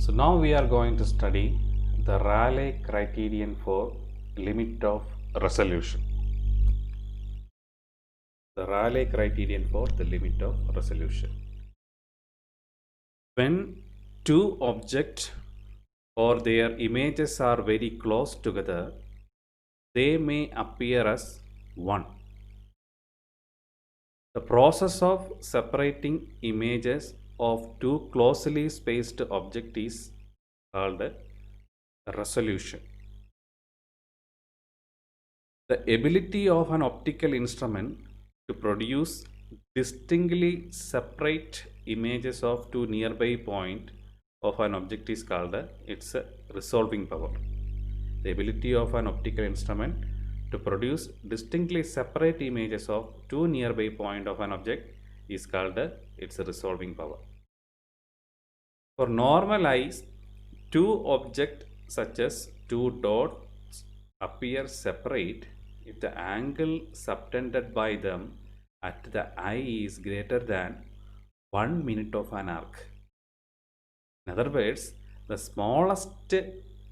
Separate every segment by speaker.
Speaker 1: So now we are going to study the Rayleigh criterion for limit of resolution. The Rayleigh criterion for the limit of resolution. When two objects or their images are very close together, they may appear as one. The process of separating images of two closely spaced objects is called resolution. The ability of an optical instrument to produce distinctly separate images of two nearby points of an object is called its resolving power. The ability of an optical instrument to produce distinctly separate images of two nearby points of an object is called its resolving power. For normal eyes, two objects such as two dots appear separate if the angle subtended by them at the eye is greater than 1 minute of an arc. In other words, the smallest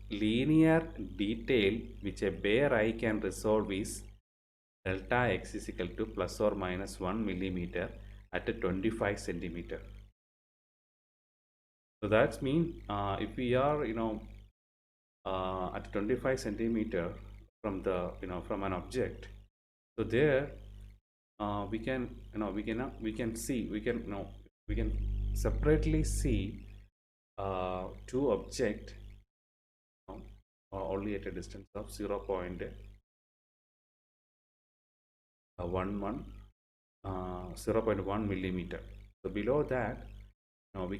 Speaker 1: linear detail which a bare eye can resolve is delta x is equal to plus or minus 1 millimeter at 25 centimeter. So that means if we are at 25 centimeter from the from an object, so there we can separately see two objects only at a distance of 0.11 0.1 millimeter. So below that we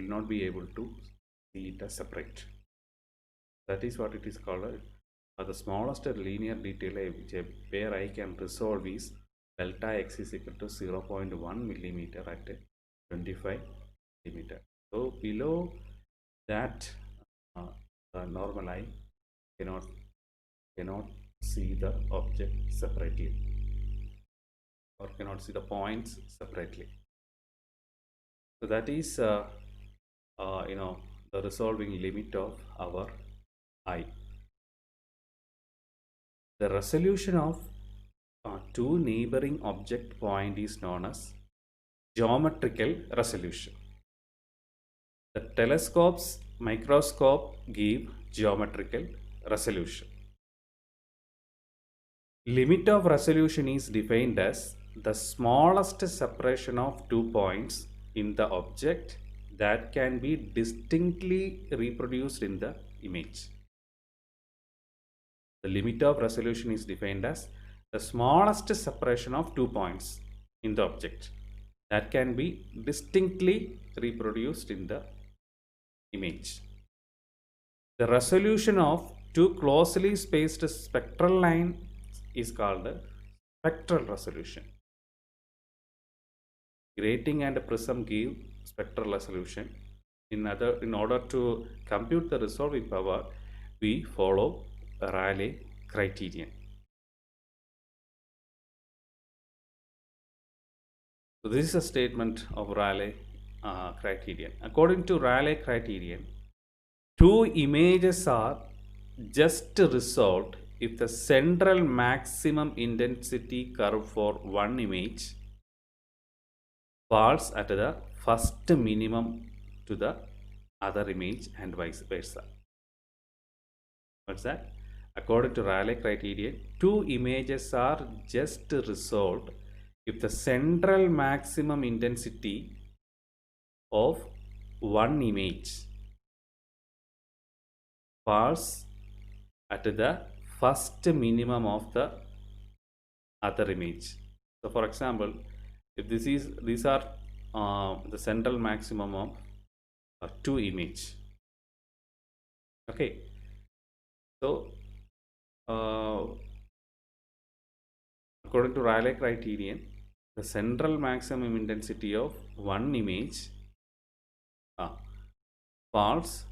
Speaker 1: will not be able to see it as separate. That is what it is called. The smallest linear detail which a bare eye can resolve is delta x is equal to 0.1 millimeter at 25 millimeter. So below that, the normal eye cannot see the object separately, or cannot see the points separately. So that is the resolving limit of our eye. The resolution of two neighboring object point is known as geometrical resolution. The telescope's microscope give geometrical resolution. Limit of resolution is defined as the smallest separation of 2 points in the object that can be distinctly reproduced in the image. The limit of resolution is defined as the smallest separation of 2 points in the object that can be distinctly reproduced in the image. The resolution of two closely spaced spectral lines is called spectral resolution. Grating and prism give spectral resolution. In order to compute the resolving power, we follow Rayleigh criterion. So this is a statement of Rayleigh criterion. According to Rayleigh criterion, two images are just resolved if the central maximum intensity curve for one image falls at the first minimum to the other image and vice versa. What's that? According to Rayleigh criterion, two images are just resolved if the central maximum intensity of one image falls at the first minimum of the other image. So for example, if these are the central maximum of two image. Okay, so according to Rayleigh criterion, the central maximum intensity of one image falls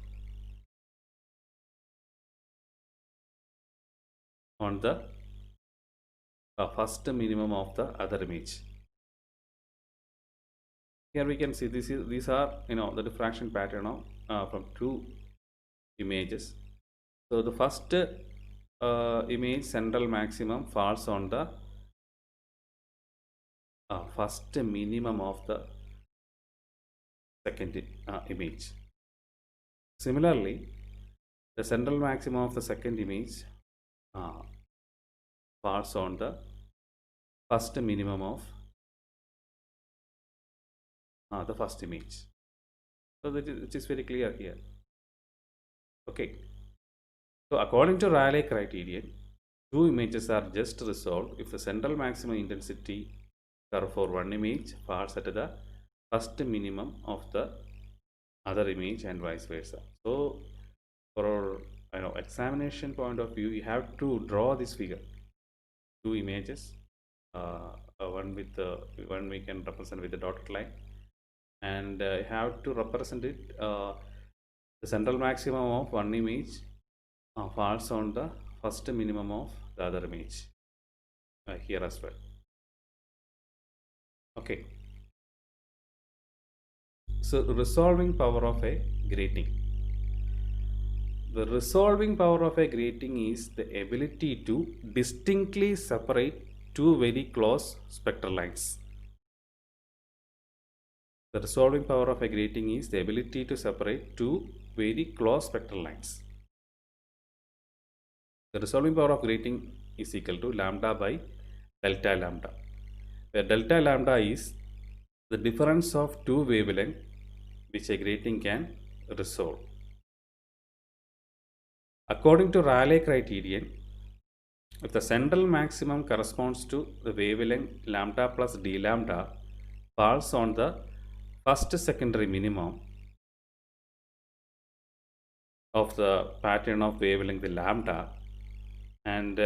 Speaker 1: on the first minimum of the other image. Here we can see these are the diffraction pattern of from two images. So the first image central maximum falls on the first minimum of the second image. Similarly, the central maximum of the second image falls on the first minimum of the first image. So it is very clear here. Okay. So according to Rayleigh criterion, two images are just resolved if the central maximum intensity curve for one image falls at the first minimum of the other image and vice versa. So for examination point of view, you have to draw this figure. Two images, one we can represent with the dotted line, and you have to represent it. The central maximum of one image falls on the first minimum of the other image here as well. Okay. So resolving power of a grating. The resolving power of a grating is the ability to distinctly separate two very close spectral lines. The resolving power of a grating is the ability to separate two very close spectral lines. The resolving power of grating is equal to lambda by delta lambda, where delta lambda is the difference of two wavelengths which a grating can resolve. According to Rayleigh criterion, if the central maximum corresponds to the wavelength lambda plus d lambda falls on the first secondary minimum of the pattern of wavelength lambda, and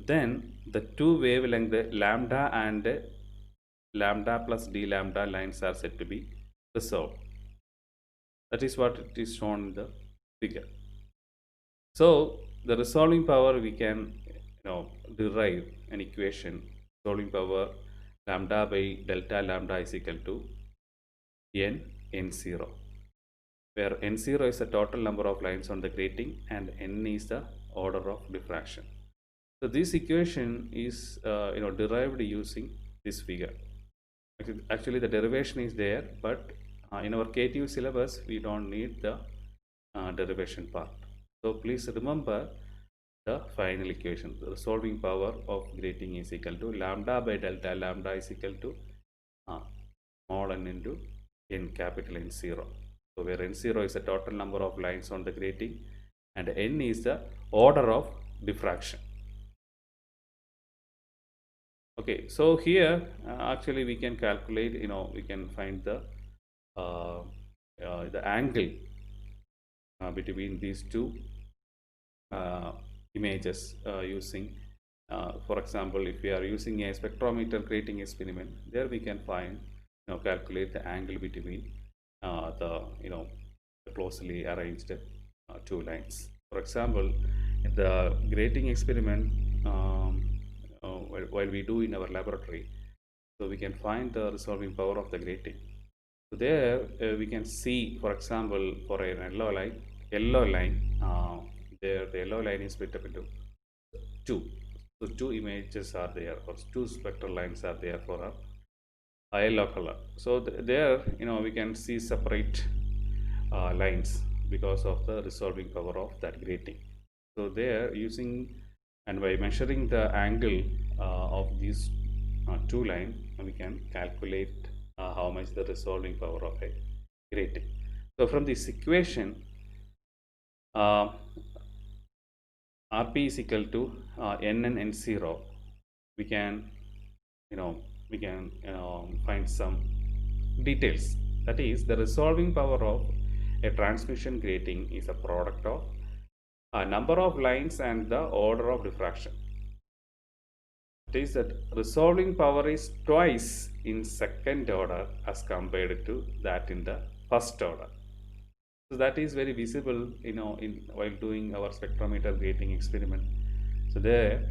Speaker 1: then the two wavelength lambda and lambda plus d lambda lines are said to be resolved. That is what it is shown in the figure. So the resolving power, we can derive an equation. Resolving power lambda by delta lambda is equal to n0, where n0 is the total number of lines on the grating and n is the order of diffraction. So this equation is derived using this figure. Actually the derivation is there, but in our KTU syllabus we don't need the derivation part. So please remember the final equation. The resolving power of grating is equal to lambda by delta lambda is equal to small n into n capital N0. So where N0 is the total number of lines on the grating and n is the order of diffraction. Okay, so here actually we can calculate, we can find the angle between these two images using, for example, if we are using a spectrometer grating experiment, there we can find, calculate the angle between the closely arranged two lines. For example, in the grating experiment, while we do in our laboratory, so we can find the resolving power of the grating. So there we can see, for example, for a yellow line, there the yellow line is split up into two. So two images are there, or two spectral lines are there for a yellow color. So there we can see separate lines because of the resolving power of that grating. So there, using and by measuring the angle of these two lines, we can calculate how much the resolving power of a grating. So from this equation, RP is equal to n and n0. We can find some details. That is, the resolving power of a transmission grating is a product of a number of lines and the order of diffraction. It is that resolving power is twice in second order as compared to that in the first order. So that is very visible, while doing our spectrometer grating experiment. So there,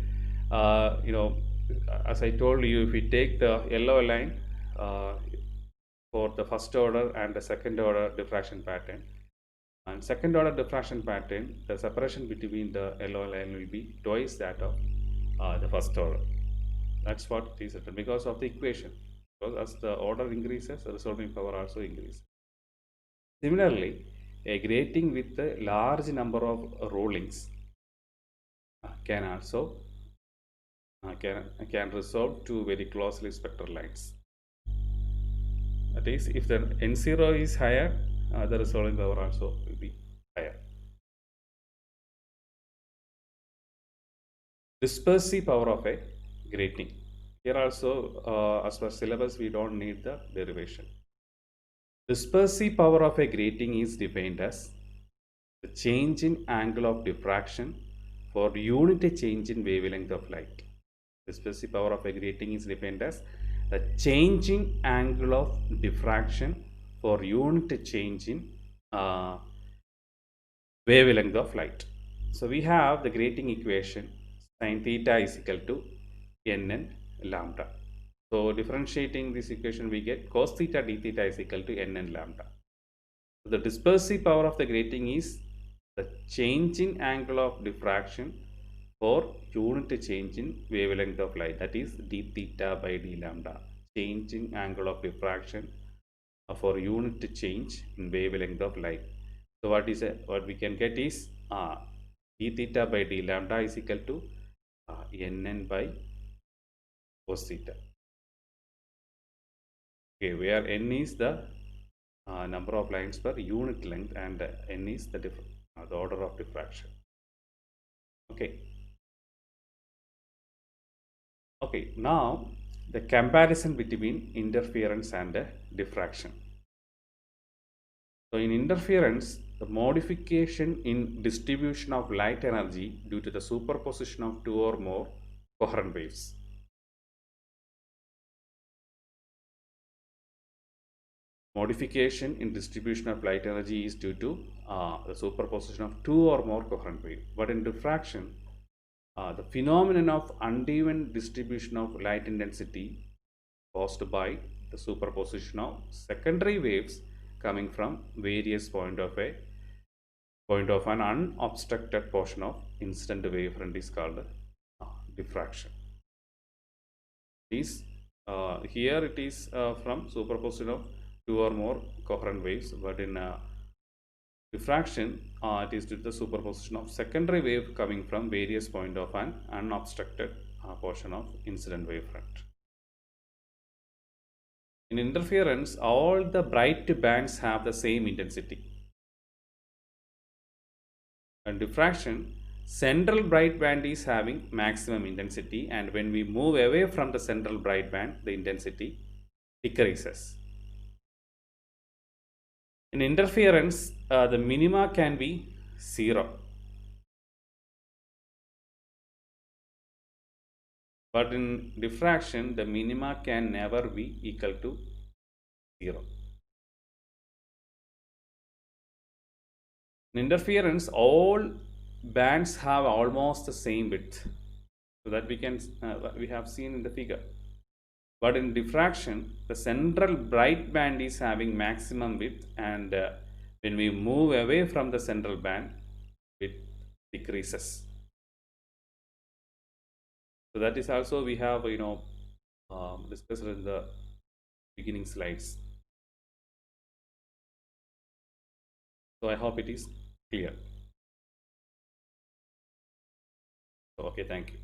Speaker 1: as I told you, if we take the yellow line for the first order and the second order diffraction pattern, And second order diffraction pattern, the separation between the yellow line will be twice that of the first order. That's what it is written because of the equation. Because as the order increases, the resolving power also increases. Similarly, a grating with a large number of rollings can also can resolve two very closely spectral lines. That is, if the N0 is higher, the resolving power also will be higher. Dispersive power of a grating. Here also, as per syllabus, we don't need the derivation. Dispersive power of a grating is defined as the change in angle of diffraction for unit change in wavelength of light. Dispersive power of a grating is defined as the change in angle of diffraction for unit change in uh, wavelength of light. So we have the grating equation sin theta is equal to nn lambda. So differentiating this equation, we get cos theta d theta is equal to nn lambda. So the dispersive power of the grating is the change in angle of diffraction for unit change in wavelength of light, that is d theta by d lambda. Change in angle of diffraction for unit change in wavelength of light. So what we can get is d theta by d lambda is equal to nn by cos theta. Okay, where n is the number of lines per unit length and n is the order of diffraction. Okay. Okay, now the comparison between interference and diffraction. So in interference, the modification in distribution of light energy due to the superposition of two or more coherent waves. Modification in distribution of light energy is due to the superposition of two or more coherent waves. But in diffraction, the phenomenon of uneven distribution of light intensity caused by the superposition of secondary waves coming from various point of an unobstructed portion of incident wavefront is called diffraction. Here it is from superposition of two or more coherent waves, but in diffraction it is due to the superposition of secondary wave coming from various point of an unobstructed portion of incident wavefront. In interference, all the bright bands have the same intensity. In diffraction, central bright band is having maximum intensity, and when we move away from the central bright band, the intensity decreases. In interference, the minima can be 0. But in diffraction, the minima can never be equal to 0. In interference, all bands have almost the same width. So that we have seen in the figure. But in diffraction, the central bright band is having maximum width, and when we move away from the central band, it decreases. So that is also we have discussed in the beginning slides. So I hope it is clear. Okay, thank you.